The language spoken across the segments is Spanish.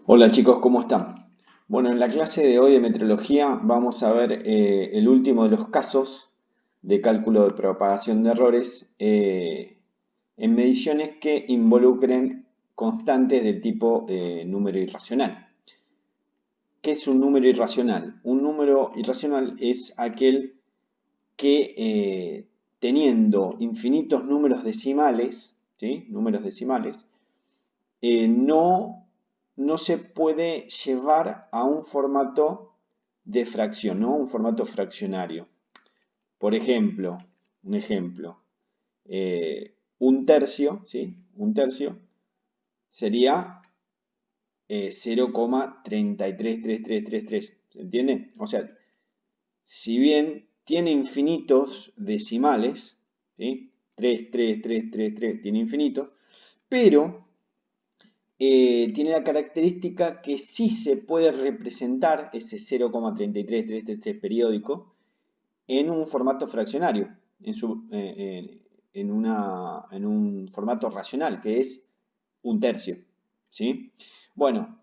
Hola chicos, ¿cómo están? Bueno, en la clase de hoy de metrología vamos a ver el último de los casos de cálculo de propagación de errores en mediciones que involucren constantes del tipo número irracional. ¿Qué es un número irracional? Un número irracional es aquel que teniendo infinitos números decimales, ¿sí? Números decimales, no se puede llevar a un formato de fracción, ¿no? Un formato fraccionario. Por ejemplo, un ejemplo, un tercio, ¿sí? Un tercio sería 0,333333, ¿se entiende? O sea, si bien tiene infinitos decimales, ¿sí? 3 tiene infinitos, pero tiene la característica que sí se puede representar ese 0,33333 periódico en un formato fraccionario, en un formato racional, que es un tercio. ¿Sí? Bueno,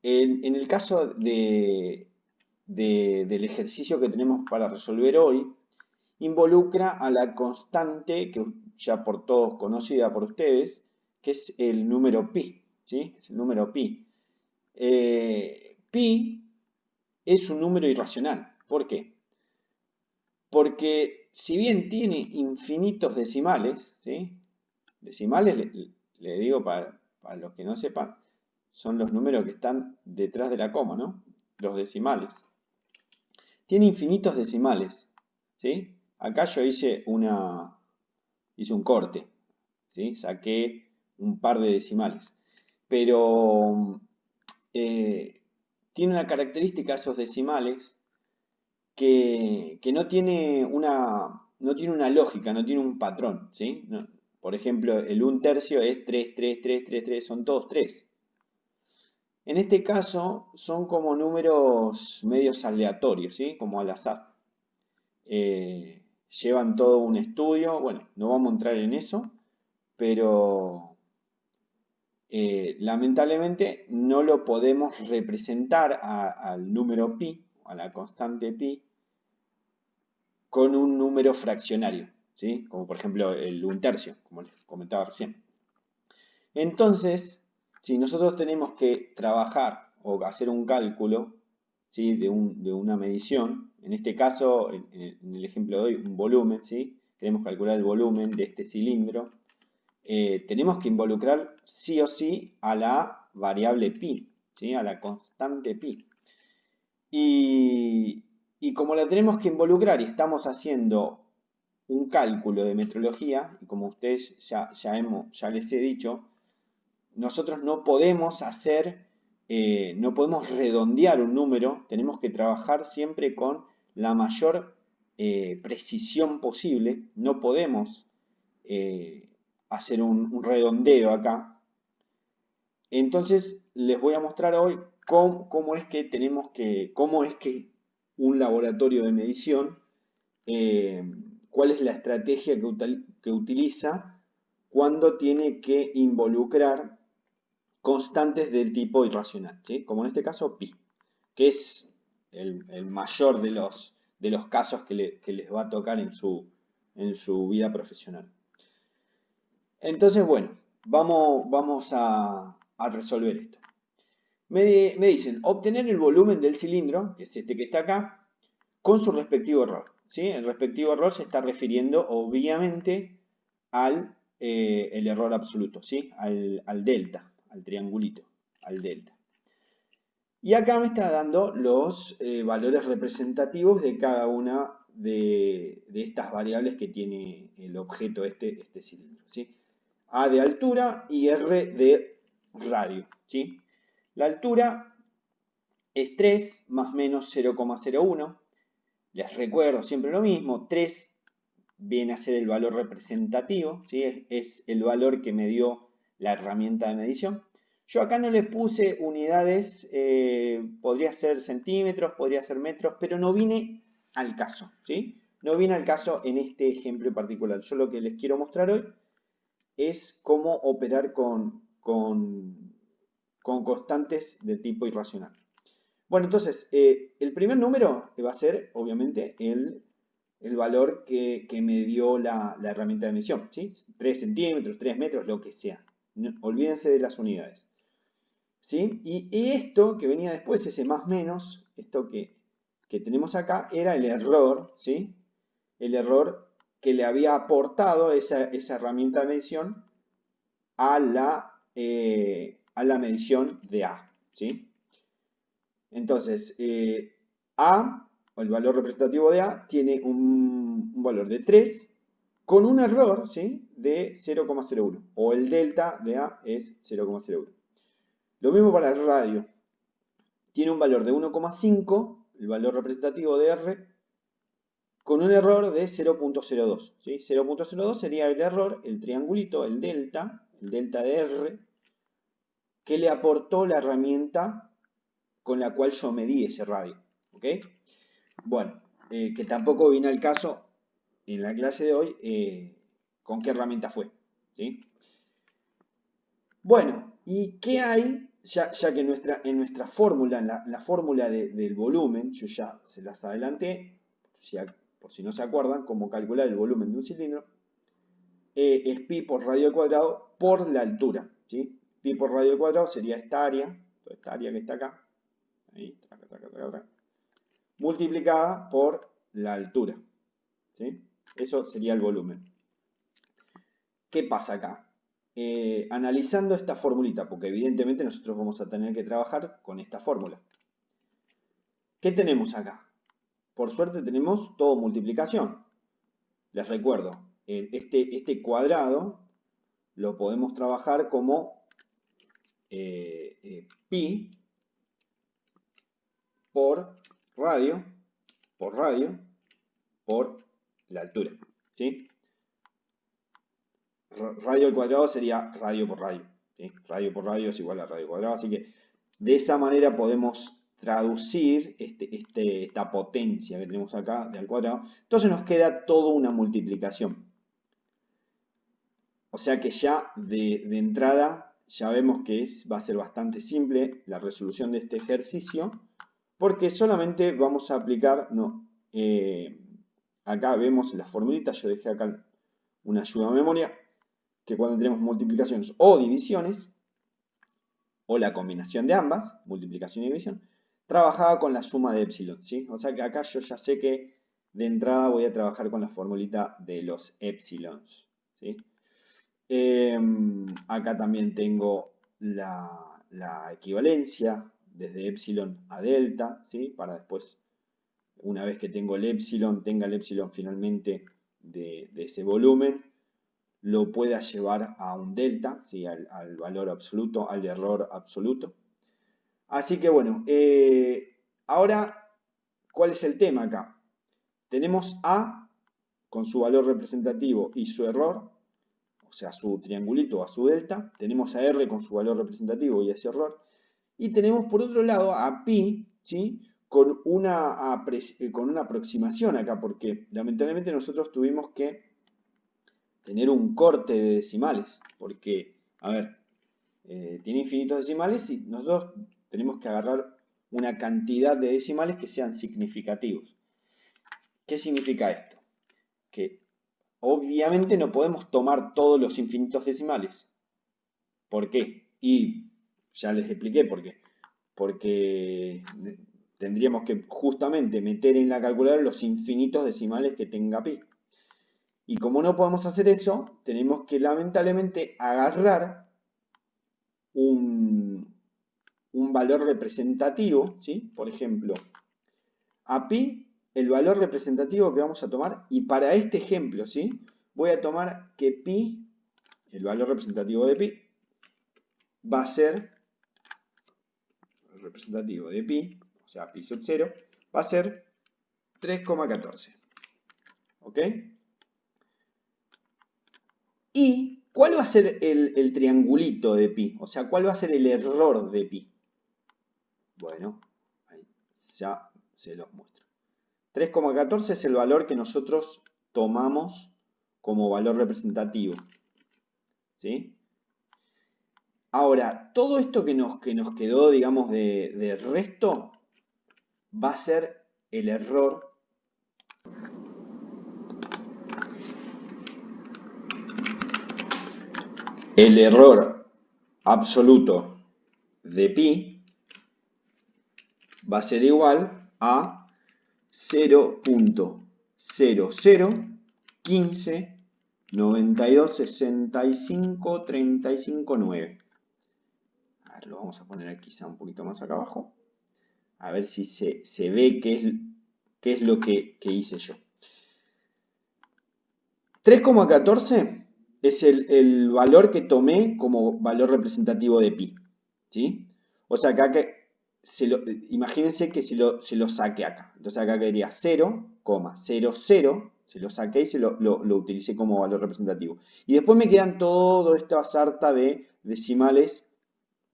en el caso del ejercicio que tenemos para resolver hoy, involucra a la constante, que ya por todos conocida por ustedes, que es el número pi, ¿sí? Es el número pi. Pi es un número irracional. ¿Por qué? Porque si bien tiene infinitos decimales, ¿sí? Decimales, le digo para los que no sepan, son los números que están detrás de la coma, ¿no? Los decimales. Tiene infinitos decimales, ¿sí? Acá yo hice un corte, ¿sí? Saqué un par de decimales. Pero eh, tiene una característica esos decimales que no tiene una lógica, no tiene un patrón, ¿sí? Por ejemplo, el un tercio es 3 son todos 3. En este caso son como números medios aleatorios, ¿sí? Como al azar. Llevan todo un estudio, bueno, no vamos a entrar en eso, pero lamentablemente no lo podemos representar al número pi, a la constante pi, con un número fraccionario, ¿sí? Como por ejemplo el un tercio, como les comentaba recién. Entonces, si nosotros tenemos que trabajar o hacer un cálculo, ¿sí? de una medición, en este caso, en el ejemplo de hoy, un volumen, ¿sí? Queremos calcular el volumen de este cilindro, tenemos que involucrar sí o sí a la variable pi, ¿sí? A la constante pi. Y, y como la tenemos que involucrar y estamos haciendo un cálculo de metrología, y como ustedes ya les he dicho, nosotros no podemos redondear un número, tenemos que trabajar siempre con la mayor precisión posible, no podemos eh, hacer un redondeo acá. Entonces les voy a mostrar hoy cómo es que un laboratorio de medición, eh, cuál es la estrategia que utiliza cuando tiene que involucrar constantes del tipo irracional, ¿sí? Como en este caso pi, que es el mayor de los casos que les va a tocar en su vida profesional. Entonces, bueno, vamos a resolver esto. Me dicen, obtener el volumen del cilindro, que es este que está acá, con su respectivo error, ¿sí? El respectivo error se está refiriendo, obviamente, el error absoluto, ¿sí? Al delta, al triangulito, al delta. Y acá me está dando los valores representativos de cada una de estas variables que tiene el objeto este cilindro, ¿sí? A de altura y R de radio, ¿sí? La altura es 3 más menos 0,01. Les recuerdo siempre lo mismo, 3 viene a ser el valor representativo, ¿sí? Es el valor que me dio la herramienta de medición. Yo acá no le puse unidades, podría ser centímetros, podría ser metros, pero no vine al caso, ¿sí? No vine al caso en este ejemplo en particular. Yo lo que les quiero mostrar hoy es cómo operar con constantes de tipo irracional. Bueno, entonces, el primer número va a ser, obviamente, el valor que me dio la herramienta de medición, ¿sí? 3 centímetros, 3 metros, lo que sea. No, olvídense de las unidades. ¿Sí? Y esto que venía después, ese más menos, esto que tenemos acá, era el error, ¿sí? El error que le había aportado esa herramienta de medición a la medición de A, ¿sí? Entonces, A, o el valor representativo de A, tiene un valor de 3 con un error, ¿sí? De 0,01, o el delta de A es 0,01. Lo mismo para el radio. Tiene un valor de 1,5, el valor representativo de R, con un error de 0,02. ¿Sí? 0,02 sería el error, el triangulito, el delta de R, que le aportó la herramienta con la cual yo medí ese radio. ¿Ok? Bueno, que tampoco viene al caso en la clase de hoy con qué herramienta fue. ¿Sí? Bueno, ¿y qué hay? Ya que en nuestra fórmula, en la fórmula del volumen, yo ya se las adelanté, por si no se acuerdan, cómo calcular el volumen de un cilindro, es pi por radio al cuadrado por la altura. ¿Sí? Pi por radio al cuadrado sería esta área que está acá, ahí, multiplicada por la altura. ¿Sí? Eso sería el volumen. ¿Qué pasa acá? Analizando esta formulita, porque evidentemente nosotros vamos a tener que trabajar con esta fórmula. ¿Qué tenemos acá? Por suerte tenemos todo multiplicación. Les recuerdo, este cuadrado lo podemos trabajar como pi por radio, por la altura. ¿Sí? Radio al cuadrado sería radio por radio. ¿Sí? Radio por radio es igual a radio cuadrado. Así que de esa manera podemos traducir esta potencia que tenemos acá de al cuadrado. Entonces nos queda toda una multiplicación. O sea que ya de entrada ya vemos que va a ser bastante simple la resolución de este ejercicio. Porque solamente vamos a aplicar, acá vemos la formulita, yo dejé acá una ayuda a memoria, que cuando tenemos multiplicaciones o divisiones, o la combinación de ambas, multiplicación y división, trabajaba con la suma de epsilon, ¿sí? O sea que acá yo ya sé que de entrada voy a trabajar con la formulita de los epsilons, ¿sí? Acá también tengo la equivalencia desde epsilon a delta, ¿sí? Para después, una vez que tenga el epsilon finalmente de ese volumen, lo pueda llevar a un delta, ¿sí? al valor absoluto, al error absoluto. Así que bueno, ahora, ¿cuál es el tema acá? Tenemos A con su valor representativo y su error, o sea, su triangulito a su delta. Tenemos a R con su valor representativo y ese error. Y tenemos por otro lado a pi, ¿sí? Con una aproximación acá, porque lamentablemente nosotros tuvimos que tener un corte de decimales, porque, a ver, tiene infinitos decimales y nosotros tenemos que agarrar una cantidad de decimales que sean significativos. ¿Qué significa esto? Que obviamente no podemos tomar todos los infinitos decimales. ¿Por qué? Y ya les expliqué por qué. Porque tendríamos que justamente meter en la calculadora los infinitos decimales que tenga pi. Y como no podemos hacer eso, tenemos que lamentablemente agarrar un valor representativo, ¿sí? Por ejemplo, a pi, el valor representativo que vamos a tomar, y para este ejemplo, ¿sí? Voy a tomar que pi, el valor representativo de pi, va a ser, el representativo de pi, o sea, pi sub 0, va a ser 3,14. ¿Ok? ¿Y cuál va a ser el triangulito de pi? O sea, ¿cuál va a ser el error de pi? Bueno, ahí ya se los muestro. 3,14 es el valor que nosotros tomamos como valor representativo. ¿Sí? Ahora, todo esto que nos quedó, digamos, de resto, va a ser el error absoluto de pi va a ser igual a 0.0015926535.9. A ver, lo vamos a poner quizá un poquito más acá abajo. A ver si se ve qué es lo que hice yo. 3,14 es el valor que tomé como valor representativo de pi. ¿Sí? O sea, acá imagínense que se lo saqué acá. Entonces acá quedaría 0,00, se lo saqué y lo utilicé como valor representativo. Y después me quedan toda esta sarta de decimales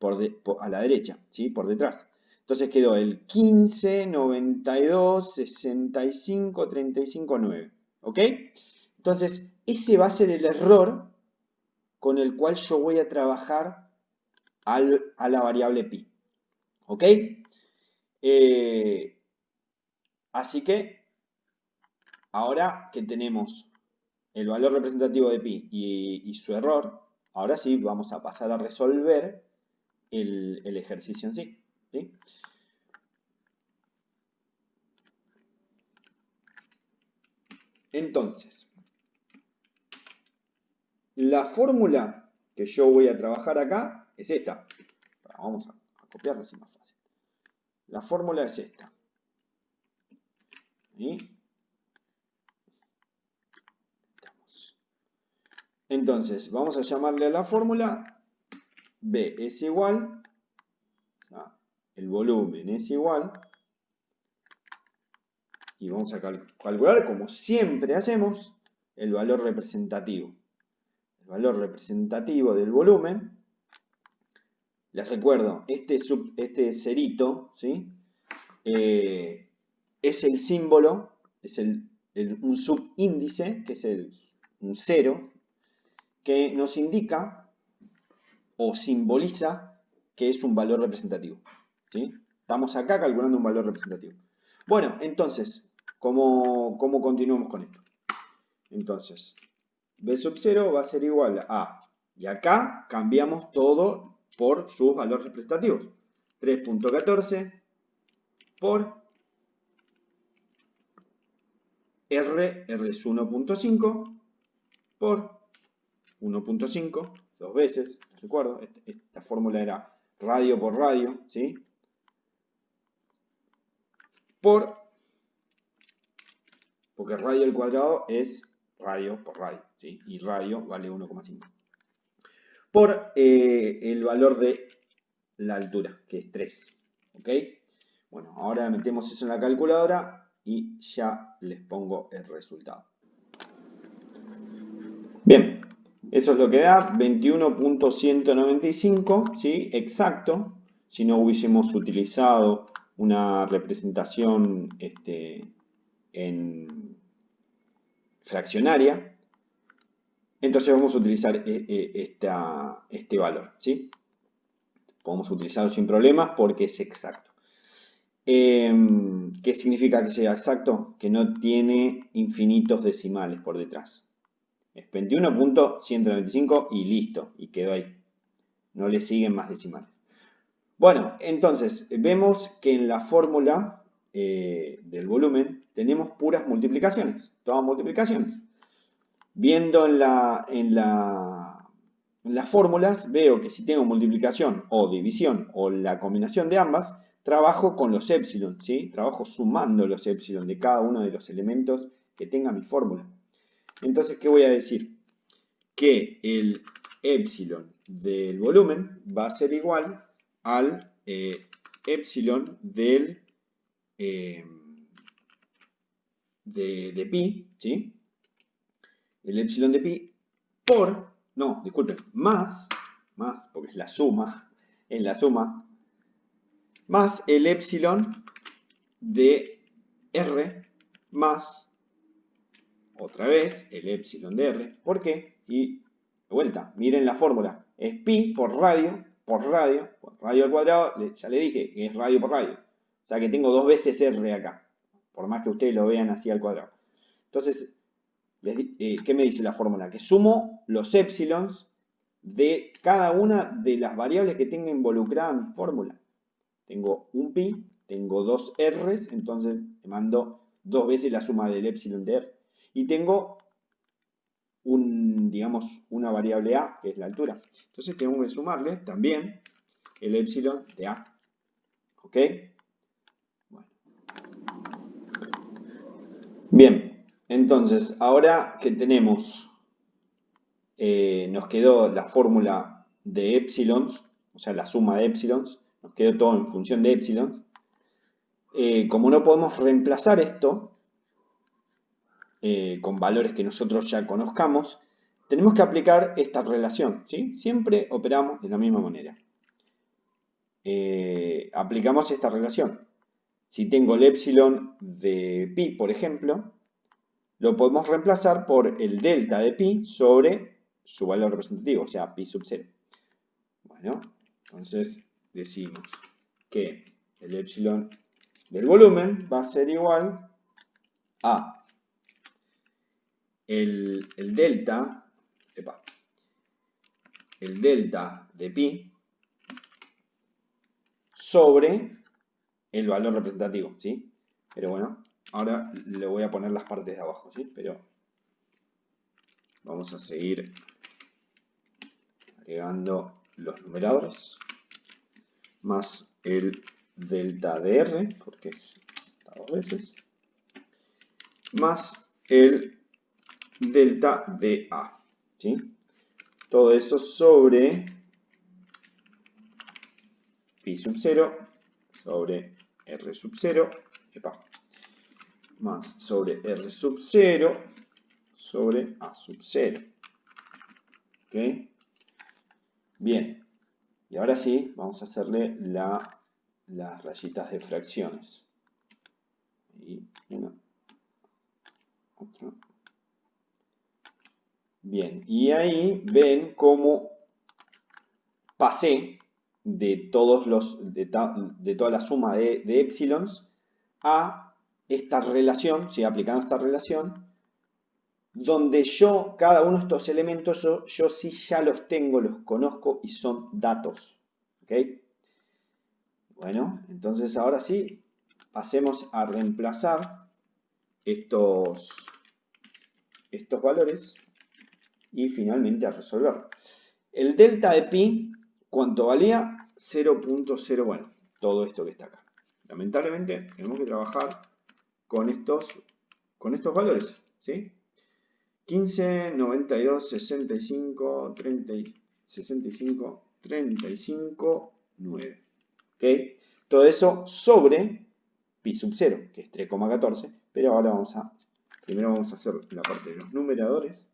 a la derecha, ¿sí? Por detrás. Entonces quedó el 15, 92, 65, 35, 9. ¿Ok? Entonces, ese va a ser el error con el cual yo voy a trabajar a la variable pi. ¿Ok? Así que, ahora que tenemos el valor representativo de pi y su error, ahora sí vamos a pasar a resolver el ejercicio en sí. ¿Sí? Entonces, la fórmula que yo voy a trabajar acá es esta. Vamos a copiarla así más fácil. La fórmula es esta. ¿Sí? Entonces, vamos a llamarle a la fórmula B es igual, el volumen es igual, y vamos a calcular, como siempre hacemos, el valor representativo. El valor representativo del volumen, les recuerdo, este cerito, ¿sí? Es el símbolo, es un subíndice, que es un 0, que nos indica o simboliza que es un valor representativo. ¿Sí? Estamos acá calculando un valor representativo. Bueno, entonces, ¿cómo continuamos con esto? Entonces, B sub 0 va a ser igual a, y acá cambiamos todo por sus valores representativos. 3.14 por R es 1.5 por 1.5, dos veces, recuerdo, esta fórmula era radio por radio, ¿sí? Porque radio al cuadrado es radio por radio, ¿sí? Y radio vale 1,5. Por el valor de la altura, que es 3, ¿ok? Bueno, ahora metemos eso en la calculadora y ya les pongo el resultado. Bien, eso es lo que da 21.195, ¿sí? Exacto. Si no hubiésemos utilizado una representación en fraccionaria, entonces vamos a utilizar este valor, ¿sí? Podemos utilizarlo sin problemas porque es exacto. ¿Qué significa que sea exacto? Que no tiene infinitos decimales por detrás. Es 21.195 y listo, y quedó ahí. No le siguen más decimales. Bueno, entonces vemos que en la fórmula del volumen tenemos puras multiplicaciones, todas multiplicaciones. Viendo en las fórmulas, veo que si tengo multiplicación o división o la combinación de ambas, trabajo con los épsilon, ¿sí? Trabajo sumando los épsilon de cada uno de los elementos que tenga mi fórmula. Entonces, ¿qué voy a decir? Que el épsilon del volumen va a ser igual al épsilon de pi, ¿sí? El épsilon de pi no, disculpen, más, porque es la suma, más el épsilon de r más, otra vez, el épsilon de r. ¿Por qué? Y de vuelta, miren la fórmula, es pi por radio, por radio al cuadrado, ya le dije que es radio por radio. O sea que tengo 2 veces R acá, por más que ustedes lo vean así al cuadrado. Entonces, ¿qué me dice la fórmula? Que sumo los épsilons de cada una de las variables que tenga involucrada mi fórmula. Tengo un pi, tengo 2 r's, entonces te mando 2 veces la suma del épsilon de r. Y tengo digamos, una variable a, que es la altura. Entonces tengo que sumarle también el épsilon de a. ¿Ok? Bueno. Bien, entonces ahora que tenemos, nos quedó la fórmula de épsilons, o sea, la suma de épsilons, nos quedó todo en función de épsilons. Como no podemos reemplazar esto con valores que nosotros ya conozcamos, tenemos que aplicar esta relación, ¿sí? Siempre operamos de la misma manera. Aplicamos esta relación. Si tengo el épsilon de pi, por ejemplo, lo podemos reemplazar por el delta de pi sobre su valor representativo, o sea, pi sub 0. Bueno, entonces decimos que el épsilon del volumen va a ser igual a el delta de pi sobre el valor representativo, ¿sí? Pero bueno, ahora le voy a poner las partes de abajo, ¿sí? Pero vamos a seguir agregando los numeradores, más el delta de r, porque está 2 veces, más el delta de a, ¿sí? Todo eso sobre pi sub 0, sobre r sub 0, más sobre r sub 0, sobre a sub 0. ¿Ok? Bien. Y ahora sí, vamos a hacerle las rayitas de fracciones. Y una, otra. Bien, y ahí ven cómo pasé de toda la suma de épsilons a esta relación, ¿sí? Aplicando esta relación, donde cada uno de estos elementos, yo sí ya los tengo, los conozco y son datos. ¿Ok? Bueno, entonces ahora sí, pasemos a reemplazar estos valores y finalmente a resolver. El delta de pi, ¿cuánto valía? 0.0, bueno, todo esto que está acá. Lamentablemente tenemos que trabajar con estos valores, ¿sí? 15, 92, 65, 30, 65, 35, 9. ¿Ok? Todo eso sobre pi sub 0, que es 3,14, pero ahora primero vamos a hacer la parte de los numeradores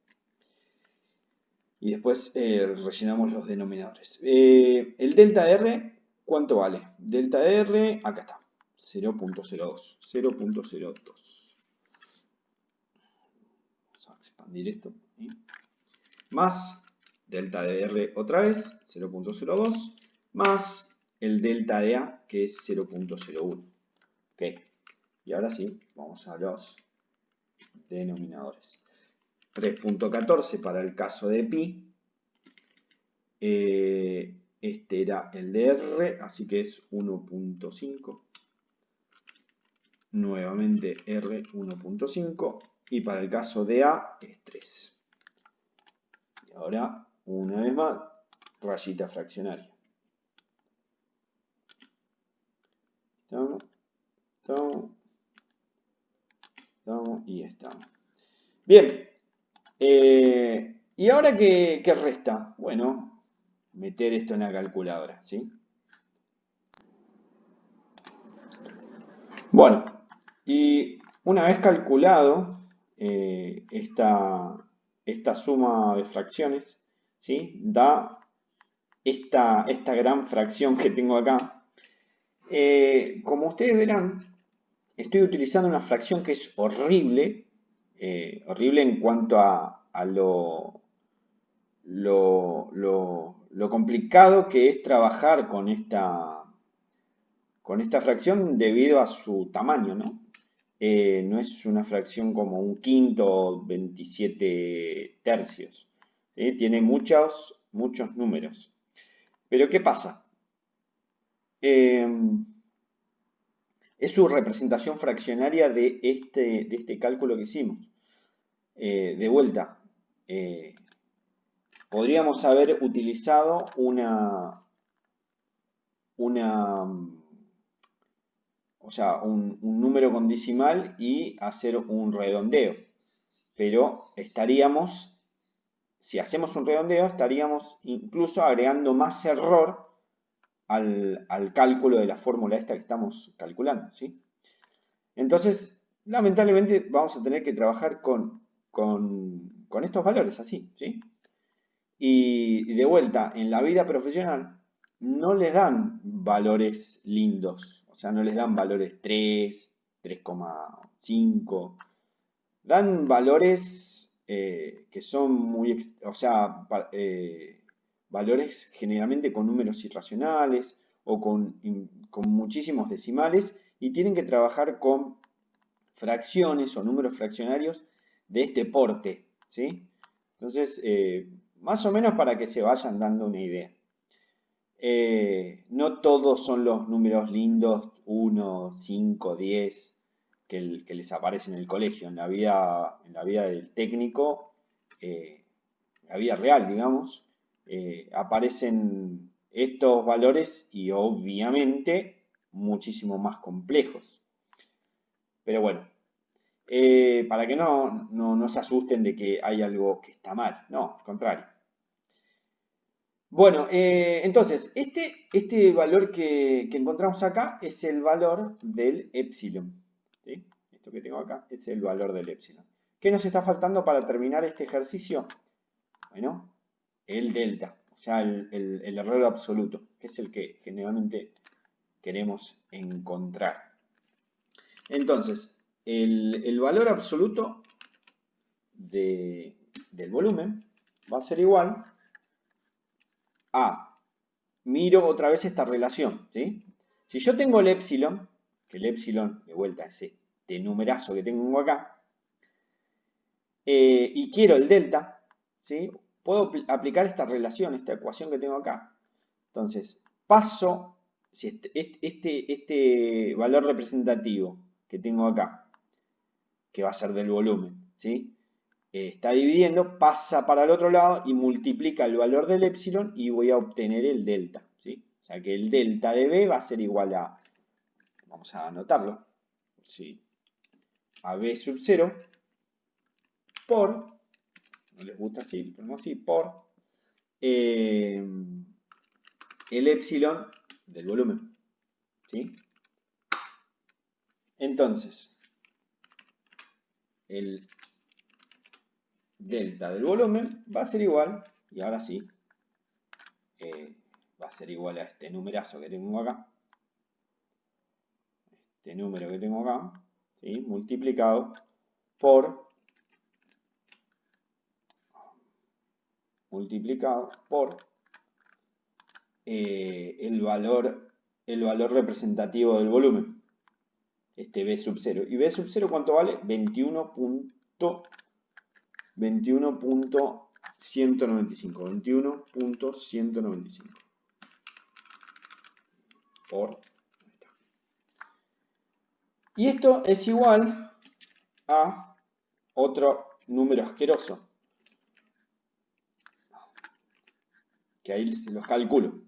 y después rellenamos los denominadores. El delta de R, ¿cuánto vale? Delta de R, acá está, 0.02. 0.02. Vamos a expandir esto. ¿Sí? Más delta de R otra vez, 0.02, más el delta de A, que es 0.01. Ok, y ahora sí, vamos a los denominadores. 3.14 para el caso de pi. Este era el de R, así que es 1.5. Nuevamente R 1.5. Y para el caso de A es 3. Y ahora, una vez más, rayita fraccionaria. Estamos. Y estamos. Bien. ¿Y ahora qué resta? Bueno, meter esto en la calculadora, ¿sí? Bueno, y una vez calculado esta suma de fracciones, ¿sí? Da esta gran fracción que tengo acá. Como ustedes verán, estoy utilizando una fracción que es horrible, horrible en cuanto a lo lo complicado que es trabajar con esta fracción debido a su tamaño, ¿no? No es una fracción como un quinto o 27 tercios. ¿Sí? Tiene muchos números. Pero ¿qué pasa? Es su representación fraccionaria de este cálculo que hicimos. De vuelta, podríamos haber utilizado o sea, un número con decimal y hacer un redondeo. Pero si hacemos un redondeo, estaríamos incluso agregando más error al cálculo de la fórmula esta que estamos calculando, ¿sí? Entonces, lamentablemente vamos a tener que trabajar con estos valores así, ¿sí? Y de vuelta, en la vida profesional no les dan valores lindos, o sea, no les dan valores 3, 3,5, dan valores que son o sea, valores generalmente con números irracionales o con muchísimos decimales y tienen que trabajar con fracciones o números fraccionarios de este porte, ¿sí? Entonces, más o menos para que se vayan dando una idea. No todos son los números lindos, 1, 5, 10, que les aparecen en el colegio. En la vida del técnico, la vida real, digamos, aparecen estos valores y obviamente muchísimo más complejos. Pero bueno, para que no se asusten de que hay algo que está mal, no, al contrario. Bueno, entonces, este valor que encontramos acá es el valor del epsilon. ¿Sí? Esto que tengo acá es el valor del epsilon. ¿Qué nos está faltando para terminar este ejercicio? Bueno, el delta, o sea, el error absoluto, que es el que generalmente queremos encontrar. Entonces, el valor absoluto del volumen va a ser igual a, miro otra vez esta relación, ¿sí? Si yo tengo el epsilon, que el epsilon, de vuelta, es este numerazo que tengo acá, y quiero el delta, ¿sí? Puedo aplicar esta relación, esta ecuación que tengo acá. Entonces, paso, si este valor representativo que tengo acá, que va a ser del volumen, ¿sí? Está dividiendo, pasa para el otro lado y multiplica el valor del epsilon y voy a obtener el delta, ¿sí? O sea que el delta de B va a ser igual a, vamos a anotarlo, ¿sí? A B sub 0 por, no les gusta así, lo ponemos así, por el epsilon del volumen, ¿sí? Entonces, el delta del volumen va a ser igual, y ahora sí, va a ser igual a este numerazo que tengo acá, este número que tengo acá, ¿sí? Multiplicado por el valor representativo del volumen, este B sub 0. ¿Y B sub 0 cuánto vale? 21.195. Por. Y esto es igual a otro número asqueroso, que ahí se los calculo.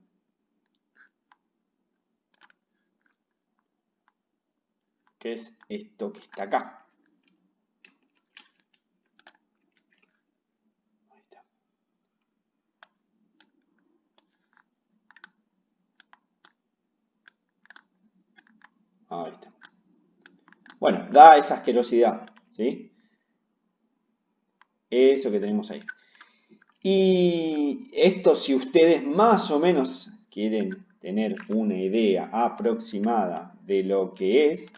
Que es esto que está acá. Ahí está. Ahí está. Bueno, da esa asquerosidad, ¿sí? Eso que tenemos ahí. Y esto, si ustedes más o menos quieren tener una idea aproximada de lo que es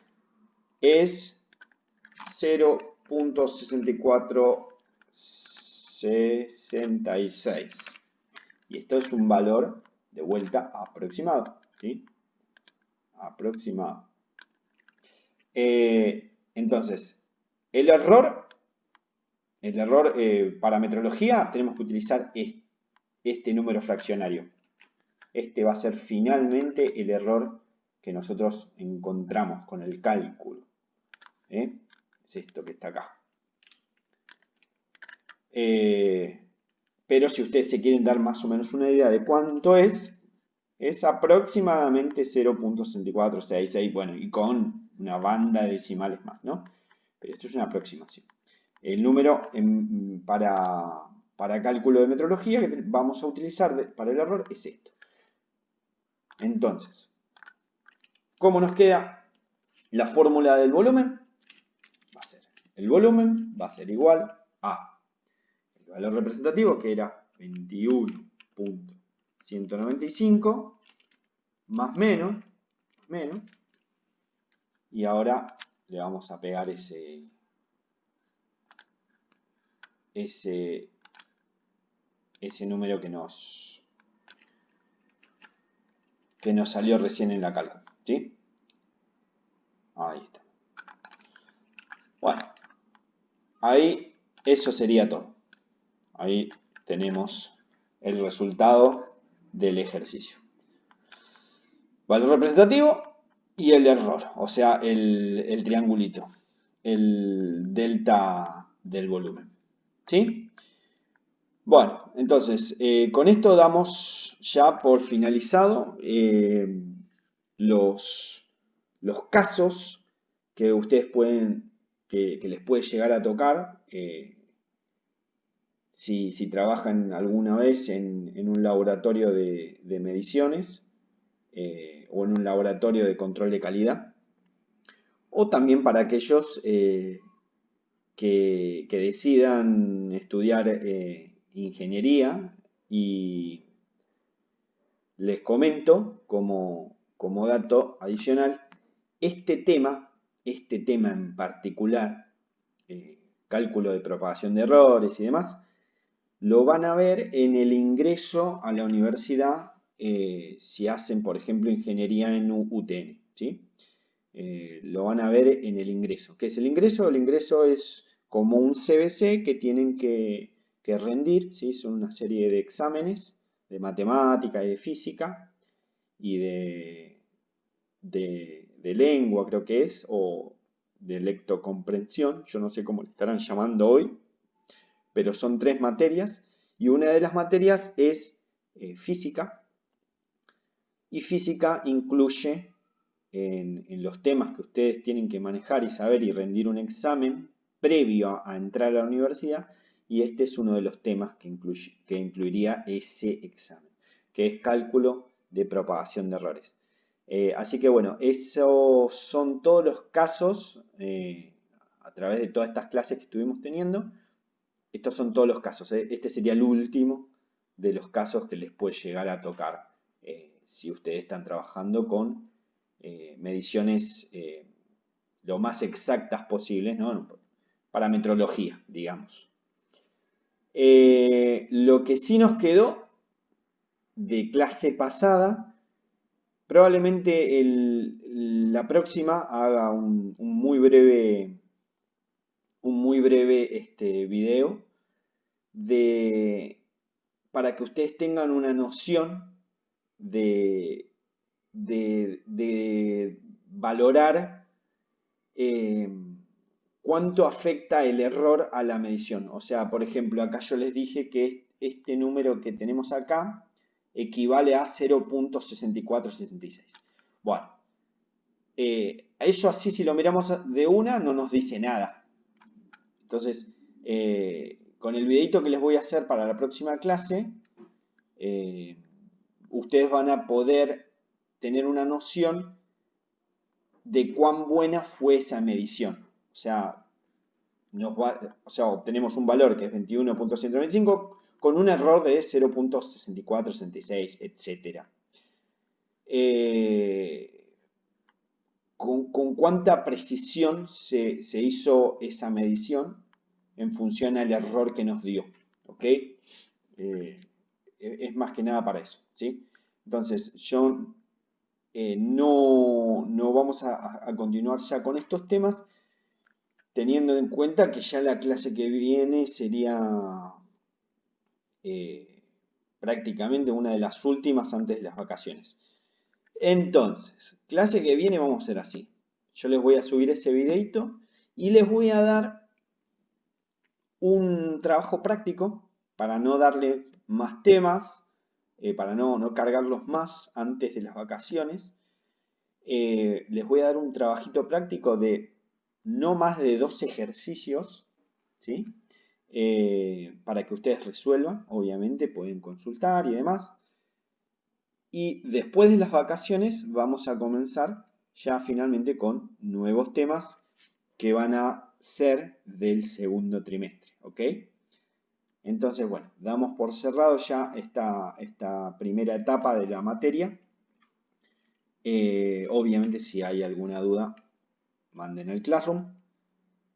0.6466. Y esto es un valor de vuelta aproximado, ¿sí? Aproximado. Entonces, el error para metrología tenemos que utilizar este número fraccionario. Este va a ser finalmente el error que nosotros encontramos con el cálculo. Es esto que está acá. Pero si ustedes se quieren dar más o menos una idea de cuánto es aproximadamente 0.6466, bueno, y con una banda de decimales más, ¿no? Pero esto es una aproximación. El número para cálculo de metrología que vamos a utilizar para el error es esto. Entonces, ¿cómo nos queda la fórmula del volumen? Va a ser, el volumen va a ser igual a el valor representativo, que era 21.195, más menos, y ahora le vamos a pegar ese número que nos salió recién en la cálculo, ¿sí? Ahí está. Bueno, ahí eso sería todo. Ahí tenemos el resultado del ejercicio. Valor representativo y el error, o sea, el triangulito, el delta del volumen. ¿Sí? Bueno, entonces, con esto damos ya por finalizado los casos que ustedes pueden, que les puede llegar a tocar si trabajan alguna vez en un laboratorio de mediciones o en un laboratorio de control de calidad, o también para aquellos que decidan estudiar ingeniería. Y les comento como dato adicional, este tema en particular, cálculo de propagación de errores y demás, lo van a ver en el ingreso a la universidad si hacen, por ejemplo, ingeniería en UTN, ¿sí? Lo van a ver en el ingreso. ¿Qué es el ingreso? El ingreso es como un CBC que tienen que rendir, ¿sí? Son una serie de exámenes de matemática y de física y de lengua, creo que es, o de lectocomprensión, yo no sé cómo le estarán llamando hoy, pero son 3 materias y una de las materias es física, y física incluye en los temas que ustedes tienen que manejar y saber y rendir un examen previo a entrar a la universidad, y este es uno de los temas que incluiría ese examen, que es cálculo de propagación de errores. Así que bueno, esos son todos los casos a través de todas estas clases que estuvimos teniendo. Estos son todos los casos. Este sería el último de los casos que les puede llegar a tocar si ustedes están trabajando con mediciones lo más exactas posibles, ¿no? Para metrología, digamos. Lo que sí nos quedó de clase pasada, probablemente la próxima haga un muy breve video para que ustedes tengan una noción de, de valorar cuánto afecta el error a la medición. O sea, por ejemplo, acá yo les dije que este número que tenemos acá equivale a 0.6466. Bueno, eso así si lo miramos de una no nos dice nada. Entonces, con el videito que les voy a hacer para la próxima clase, ustedes van a poder tener una noción de cuán buena fue esa medición. O sea, obtenemos un valor que es 21.125 con un error de 0.6466, etc. Con cuánta precisión se hizo esa medición en función al error que nos dio. ¿Ok? es más que nada para eso, ¿sí? Entonces, yo no vamos a continuar ya con estos temas, teniendo en cuenta que ya la clase que viene sería eh, prácticamente una de las últimas antes de las vacaciones. Entonces, clase que viene vamos a hacer así. Yo les voy a subir ese videito y les voy a dar un trabajo práctico para no darle más temas, para no cargarlos más antes de las vacaciones. Les voy a dar un trabajito práctico de no más de 2 ejercicios, ¿sí? Para que ustedes resuelvan, obviamente pueden consultar y demás. Y después de las vacaciones vamos a comenzar ya finalmente con nuevos temas que van a ser del segundo trimestre, ¿ok? Entonces, bueno, damos por cerrado ya esta primera etapa de la materia. Obviamente, si hay alguna duda, manden al Classroom.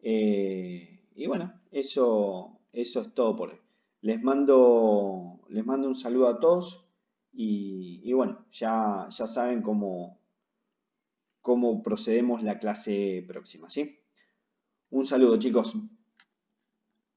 Y bueno, eso es todo por hoy. Les mando un saludo a todos y bueno, ya saben cómo procedemos la clase próxima, ¿sí? Un saludo, chicos.